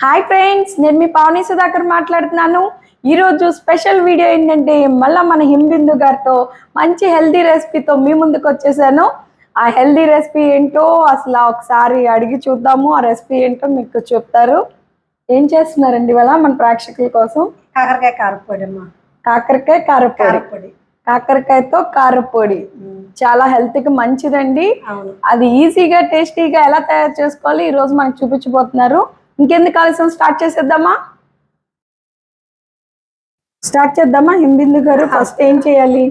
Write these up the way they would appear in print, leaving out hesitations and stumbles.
Hi friends, నేను మీ పావని సుధాకర్ మాట్లాడుతున్నాను. ఈరోజు స్పెషల్ వీడియో ఏంటంటే మళ్ళీ మన హింబిందు గారితో మంచి హెల్దీ రెసిపీతో మీ ముందుకు వచ్చేసాను. ఆ హెల్దీ రెసిపీ ఏంటో అసలు ఒకసారి అడిగి చూద్దాము. ఆ రెసిపీ ఏంటో మీకు చెప్తారు. ఏం చేస్తున్నారండి ఇవాళ మన ప్రేక్షకుల కోసం? కాకరకాయ కారపొడి అమ్మా. కాకరకాయ కారపొడి. కాకరకాయతో కారపొడి చాలా హెల్త్ కి మంచిదండి. అది ఈజీగా టేస్టీగా ఎలా తయారు చేసుకోవాలి ఈ రోజు మనకు చూపించబోతున్నారు. ఇంకెందుకు ఆలస్యం, స్టార్ట్ చేద్దామా హింబిందు గారు? ఫస్ట్ ఏం చేయాలి?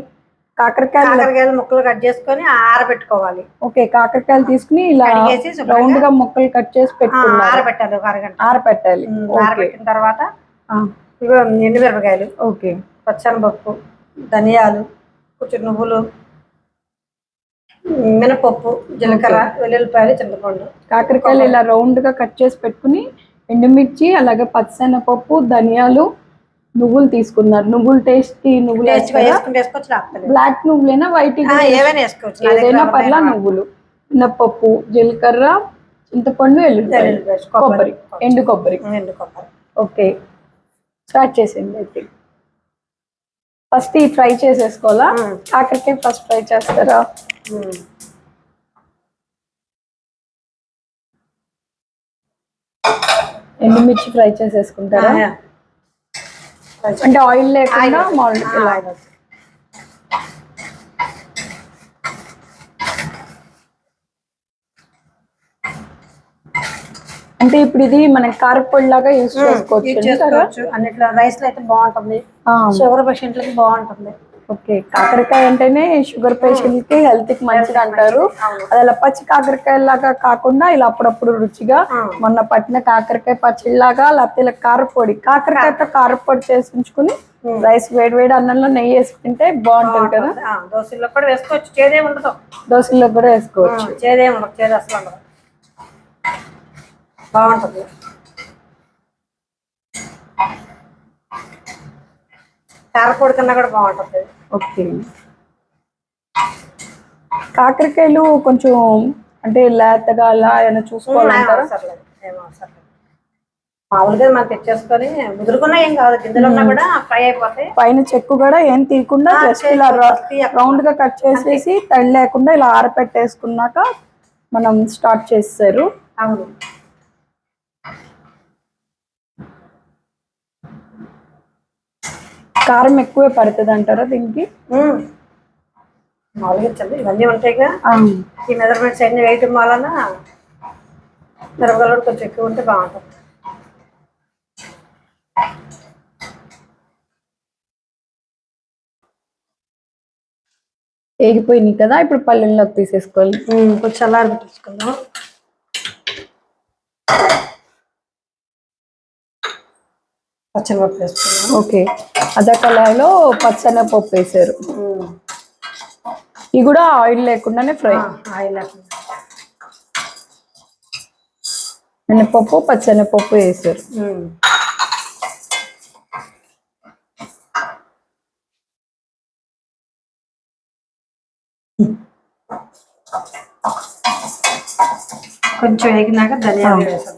కాకరకాయలు ముక్కలు కట్ చేసుకొని ఆరబెట్టుకోవాలి. ఓకే, కాకరకాయలు తీసుకుని ఇలా రౌండ్ గా ముక్కలు కట్ చేసి పెట్టుకోవాలి. ఆరబెట్టాలి, ఒక అరగంట ఆరబెట్టాలి. ఆరబెట్టిన తర్వాత ఇగో ఎండుమిరపకాయలు, ఓకే, పచ్చనపప్పు, ధనియాలు, కొంచెం నువ్వులు, మినపప్పు, జీలకర్ర, వెల్లుల్లిపాయలు, చింతపండు. కాకరకాయలు ఇలా రౌండ్ గా కట్ చేసి పెట్టుకుని ఎండుమిర్చి, అలాగే పచ్చనపప్పు, ధనియాలు, నువ్వులు తీసుకున్నారు. నువ్వులు టేస్ట్ నువ్వులు బ్లాక్ నువ్వులైనా వైట్ ఏవైనా వేసుకోవచ్చు, ఏదైనా పర్లా. నువ్వులు, మినపప్పు, జీలకర్ర, చింతపండు, కొబ్బరి, ఎండు కొబ్బరి. ఓకే, స్టార్ట్ చేసేయండి. అయితే ఫస్ట్ ఈ ఫ్రై చేసేసుకోవాలా? కాకరకాయ ఫస్ట్ ఫ్రై చేస్తారా? ఎండుమిర్చి ఫ్రై చేసేసుకుంటారా? అంటే ఆయిల్ లేకుండా మామూలుగా. అంటే ఇప్పుడు ఇది మనం కారపొడి లాగా యూజ్ చేసుకోవచ్చు. అన్నిట్లో రైస్ లో అయితే బాగుంటుంది, షుగర్ పేషెంట్లకి బాగుంటుంది. ఓకే, కాకరకాయ అంటేనే షుగర్ పేషెంట్ కి హెల్త్ కి మంచిది అంటారు. అది అలా పచ్చి కాకరకాయ లాగా కాకుండా ఇలా అప్పుడప్పుడు రుచిగా మొన్న పట్టిన కాకరకాయ పచ్చడి లాగా, లేకపోతే ఇలా కారపొడి, కాకరకాయతో కారపొడి చేసి ఉంచుకుని రైస్ వేడి అన్నంలో నెయ్యి వేసుకుంటే బాగుంటుంది కదా. దోశల్లో కూడా వేసుకోవచ్చు, చేదే ఉండదు. దోశల్లో కూడా వేసుకోవచ్చు, చేదే ఉండదు, చేదు అసలు ఉండదు, బాగుంటుంది. కారపొడి కన్నా కూడా బాగుంటుంది. ఓకే, కాకరకాయలు కొంచెం అంటే లేతగా అలా ఏమైనా చూసుకోవాలంటారా? మామూలుగా మనం తెచ్చేసుకొని ముదురుకున్నా ఏం కాదు, గింజలు ఉన్నా కూడా ఫ్రై అయిపోతాయి. పైన చెక్కు కూడా ఏం తీయకుండా జస్ట్ ఇలా రౌండ్ గా కట్ చేసేసి తడి లేకుండా ఇలా ఆరపెట్టేసుకున్నాక మనం స్టార్ట్ చేస్తారు. అవును, కారం ఎక్కువే పడుతుంది అంటారా దీనికి? మామూలుగా ఇవన్నీ ఉంటాయిగా, ఈ మెజర్మెంట్స్ అన్ని వేయటం వలన మిరపకాయలు కొంచెం ఎక్కువ ఉంటే బాగుంటుంది. వేగిపోయినాయి కదా, ఇప్పుడు పల్లెల్లోకి తీసేసుకోవాలి. కొంచెం చల్లారి పెట్టేసుకుందాం. పచ్చనపప్పు వేసుకున్నాం. ఓకే, అదే కళాయిలో పచ్చనపప్పు వేసారు. ఇది కూడా ఆయిల్ లేకుండానే ఫ్రై. ఆయిల్ లేకుండా మినపప్పు, పచ్చనపప్పు వేసారు. కొంచెం వేగినాక ధనియాలు వేసాం,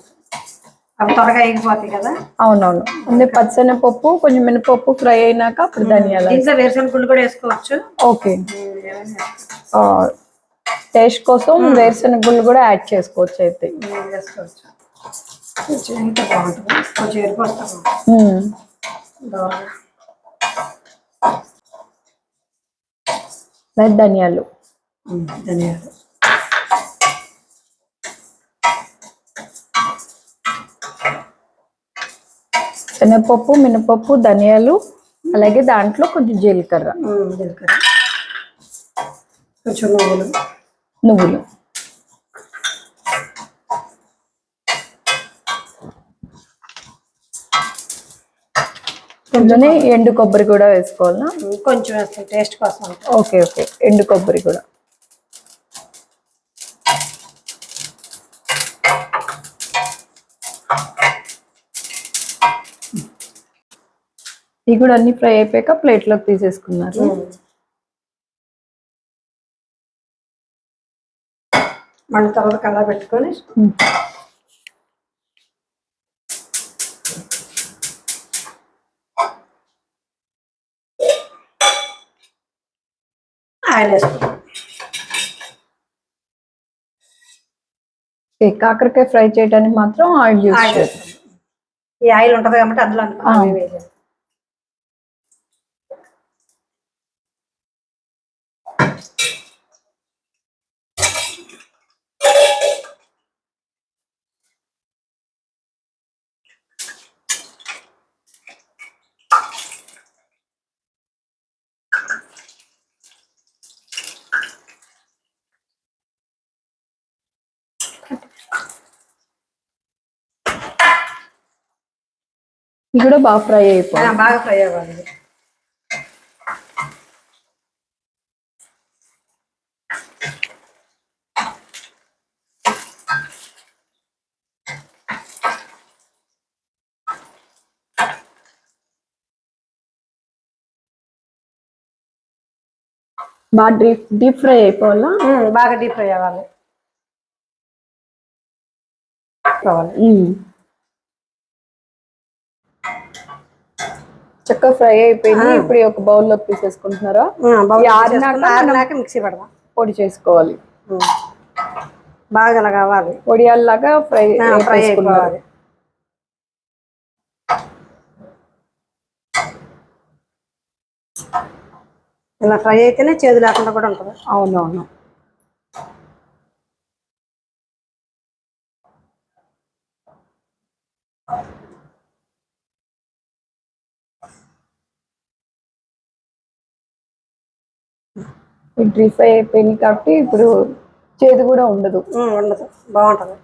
అవి త్వరగా వేగిపోతాయి కదా. అవునవును, అంటే పచ్చనపప్పు కొంచెం మినపప్పు ఫ్రై అయినాక అప్పుడు ధనియాలు. దీంట్లో వేరుశనగ గుళ్ళు కూడా వేసుకోవచ్చు. ఓకే, టేస్ట్ కోసం వేరుశనగ గుళ్ళు కూడా యాడ్ చేసుకోవచ్చు. అయితే వేసుకోవచ్చు, కొంచెం ఎంత బాగుంటుంది, కొంచెం ఎరిపోస్తాము. ధనియాలు, శనగపప్పు, మినపప్పు, ధనియాలు, అలాగే దాంట్లో కొంచెం జీలకర్ర, కొంచెం నువ్వులు, కొంచెం ఎండు కొబ్బరి కూడా వేసుకోవాలా? కొంచెం వేస్తాం టేస్ట్ కోసం. ఓకే, ఎండు కొబ్బరి కూడా. ఇవి కూడా అన్ని ఫ్రై అయిపోయాక ప్లేట్లోకి తీసేసుకున్నారు. మళ్ళీ తర్వాత కలా పెట్టుకొని ఆయిల్ వేసుకుంటాం. కాకరకాయ ఫ్రై చేయడానికి మాత్రం ఆయిల్ యూస్ ఆయిల్ చేస్తాం. వేస్తాం. ఈ ఆయిల్ ఉంటుంది కాబట్టి అందులో అనుకున్నాం వేయాలి. ఇది కూడా బాగా ఫ్రై అయిపోయింది. బాగా ఫ్రై అవ్వాలి. బాగా డీప్ ఫ్రై అయిపోవాలా? బాగా డీప్ ఫ్రై అవ్వాలి. చక్కగా ఫ్రై అయిపోయింది. ఇప్పుడు ఒక బౌల్లో తీసేసుకుంటున్నారా? ఆరినాక మిక్సీ పడదాం. పొడి చేసుకోవాలి. బాగా అలా కావాలి, పొడియాల్లాగా ఫ్రై అయిపోవాలి. ఇలా ఫ్రై అయితేనే చేదు లేకుండా కూడా ఉంటుంది. అవునవును. డ్రీ ఫ్రై అయిపోయింది కాబట్టి ఇప్పుడు చేదు కూడా ఉండదు. ఉండదు, బాగుంటుంది.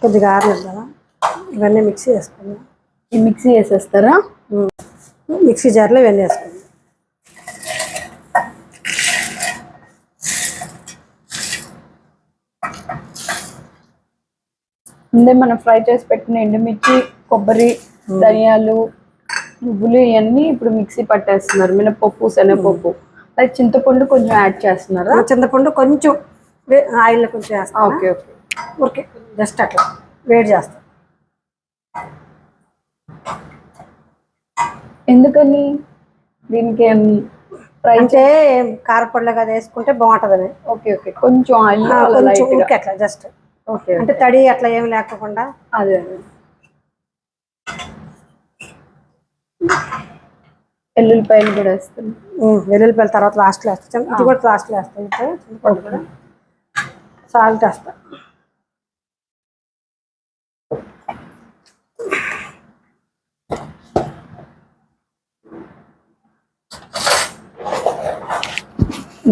కొద్దిగా ఆరలేదు కదా, ఇవన్నీ మిక్సీ వేసుకుందాం. మిక్సీ వేసేస్తారా? మిక్సీ జార్లో ఇవన్నీ వేసుకుందాం. ముందే మనం ఫ్రై చేసి పెట్టిన ఎండుమిర్చి, కొబ్బరి, ధనియాలు, నువ్వులు ఇవన్నీ ఇప్పుడు మిక్సీ పట్టేస్తున్నారు. మినపప్పు, శనగపప్పు, అది చింతపండు కొంచెం యాడ్ చేస్తున్నారా? చింతపండు కొంచెం ఆయిల్లో కొంచెం వేస్తాం. Okay okay. ఓకే, జస్ట్ అట్లా వేడి చేస్తాం. ఎందుకని? దీనికి అంటే కారపొడిలో కదా వేసుకుంటే బాగుంటుందని. Okay okay. కొంచెం ఆయిల్ అట్లా జస్ట్. ఓకే. అంటే తడి అట్లా ఏమి లేకుండా. అదే. ఎల్లుల్లిపాయలు కూడా వేస్తాం. వెల్లుల్లిపాయలు తర్వాత లాస్ట్లో వేస్తాం. ఇది కూడా లాస్ట్లో వేస్తాం. చింతపండు కూడా. సాల్ట్ వేస్తాం.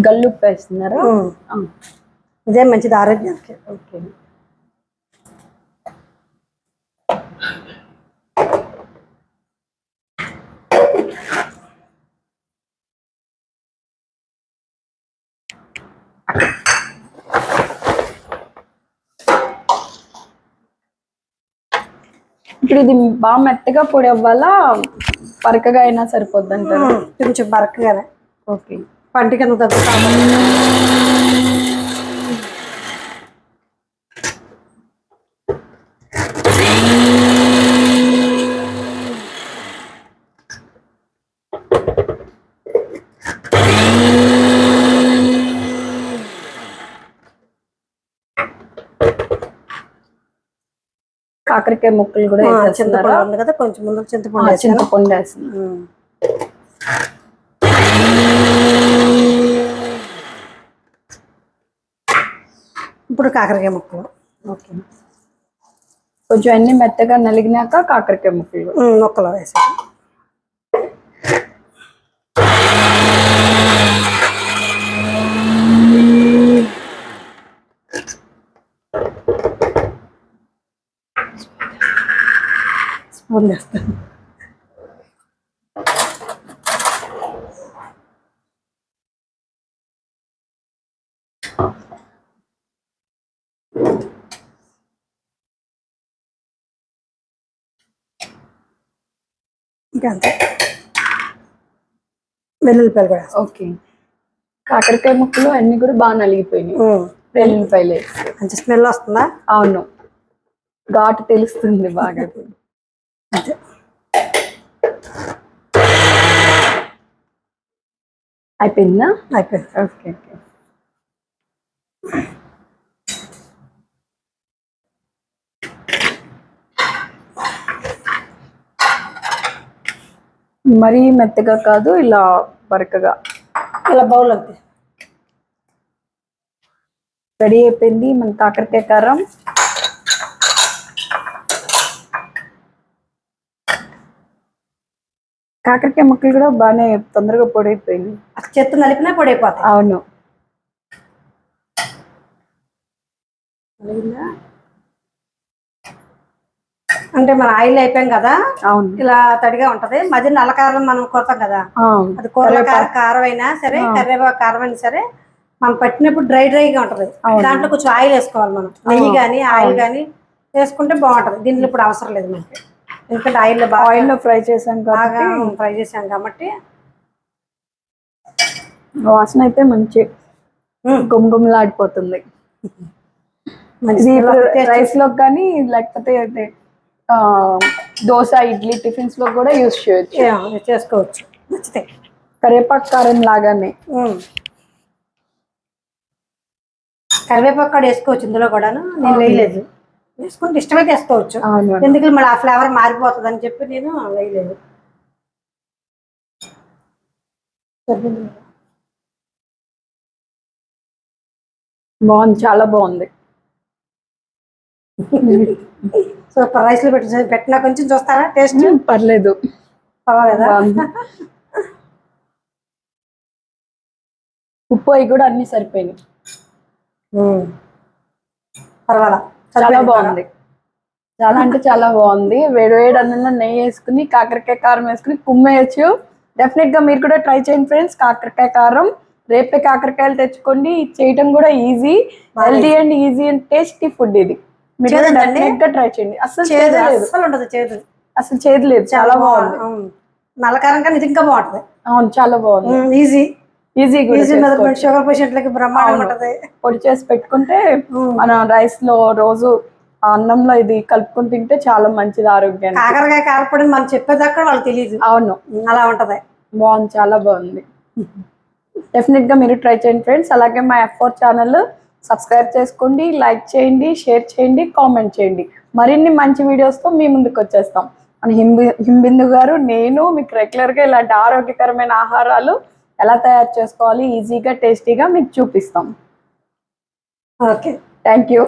గల్లుప్పు వేస్తున్నారా? ఇదే మంచిది ఆరోగ్యానికి. ఓకే. ఇప్పుడు ఇది బాగా మెత్తగా పొడి అవ్వాలా, బరకగా అయినా సరిపోద్ది అంటారు? కొంచెం బరకగానే. ఓకే. పంటికి అంత తగ్గుతా. కాకరకాయ ముక్కలు కూడా చింతపండు ఉంది కదా, కొంచెం ముందు చింతపండు వేస్తున్నా. ఇప్పుడు కాకరకాయ ముక్కలు. ఓకే. కొంచెం అన్ని మెత్తగా నలిగినాక కాకరకాయ ముక్కలు వేసి స్పూన్ వేస్తాను. ఇంకా అంతే. వెల్లుల్లిపాయలు కూడా వేస్తాం. ఓకే. కాకరకాయ ముక్కలు అన్ని కూడా బాగా నలిగిపోయినాయి వెల్లుల్లిపాయలు వేసి. మంచి స్మెల్ వస్తుందా? అవును, ఘాటు తెలుస్తుంది బాగా. అంతే. అయిపోయిందా? అయిపోయింది. Okay okay. మరీ మెత్తగా కాదు, ఇలా బరకగా, ఇలా బౌల్ అంతే రెడీ అయిపోయింది మన కాకరకాయ కారం. కాకరకాయ ముక్కలు కూడా బాగానే తొందరగా పొడైపోయింది. అసలు చెత్త నలిపినా పొడైపోతాయి. అవును. అంటే మన ఆయిల్ అయిపోయాం కదా, అవును, ఇలా తడిగా ఉంటది. మధ్య నల్లకారం మనం కొడతాం కదా, అది కూరల కారం అయినా సరే, కరివేపాకు కారం అయినా సరే, మనం పట్టినప్పుడు డ్రైగా ఉంటది. దాంట్లో కొంచెం ఆయిల్ వేసుకోవాలి మనం. నెయ్యి కానీ ఆయిల్ కానీ వేసుకుంటే బాగుంటది. దీంట్లో ఇప్పుడు అవసరం లేదు మనకి, ఎందుకంటే ఆయిల్లో ఫ్రై చేసాం బాగా ఫ్రై చేసాం కాబట్టి. వాసన అయితే మంచి గుమగుమలాడిపోతుంది. రైస్ లో కానీ లేకపోతే దోశ, ఇడ్లీ, టిఫిన్స్ లో కూడా యూస్ చేసుకోవచ్చు. నచ్చితే కరివేపాకు కారం లాగానే కరివేపాకు కూడా వేసుకోవచ్చు. ఇందులో కూడాను నేను వేయలేదు. వేసుకుంటే ఇష్టమైతే వేసుకోవచ్చు, ఎందుకంటే మళ్ళీ ఆ ఫ్లేవర్ మారిపోతుంది అని చెప్పి నేను వేయలేదు. బాగుంది, చాలా బాగుంది. సూపర్. రైస్ లో పెట్టినా కొంచెం చూస్తారా టేస్ట్? పర్లేదు, పర్వాలేదా? ఉప్పు అవి కూడా అన్ని సరిపోయినాయి. పర్వాలా, చాలా బాగుంది. చాలా అంటే చాలా బాగుంది. వేడి వేడి అన్నంలో నెయ్యి వేసుకుని కాకరకాయ కారం వేసుకుని కుమ్మేయచ్చు. డెఫినెట్ గా మీరు కూడా ట్రై చేయండి ఫ్రెండ్స్. కాకరకాయ కారం రేపే కాకరకాయలు తెచ్చుకోండి. చేయటం కూడా easy, healthy and easy and tasty food ఇది. మీరు డెఫినెట్ గా ట్రై చేయండి. అసలు ఉండదు చేదు, అసలు చేదు లేదు. చాలా బాగుంది. నల్లకారం కానీ ఇది ఇంకా బాగుంటది. అవును, చాలా బాగుంది. ఈజీ షుగర్ పేషెంట్లకి బ్రహ్మాండంగా ఉంటది. పొడి చేసి పెట్టుకుంటే మన రైస్ లో రోజు అన్నంలో ఇది కలుపుకొని తింటే చాలా మంచిది ఆరోగ్యానికి. కాకరకాయ కారపొడి మనం చెప్పేదాకా వాళ్ళకి తెలియదు. అవును, అలా ఉంటది. బాగుంది, చాలా బాగుంది. డెఫినెట్ గా మీరు ట్రై చేయండి ఫ్రెండ్స్. అలాగే మా F4 ఛానల్ సబ్స్క్రైబ్ చేసుకోండి, లైక్ చేయండి, షేర్ చేయండి, కామెంట్ చేయండి. మరిన్ని మంచి వీడియోస్తో మీ ముందుకు వచ్చేస్తాం. మన హింబిందు గారు, నేను మీకు రెగ్యులర్గా ఇలాంటి ఆరోగ్యకరమైన ఆహారాలు ఎలా తయారు చేసుకోవాలి ఈజీగా టేస్టీగా మీకు చూపిస్తాం. Okay, thank you.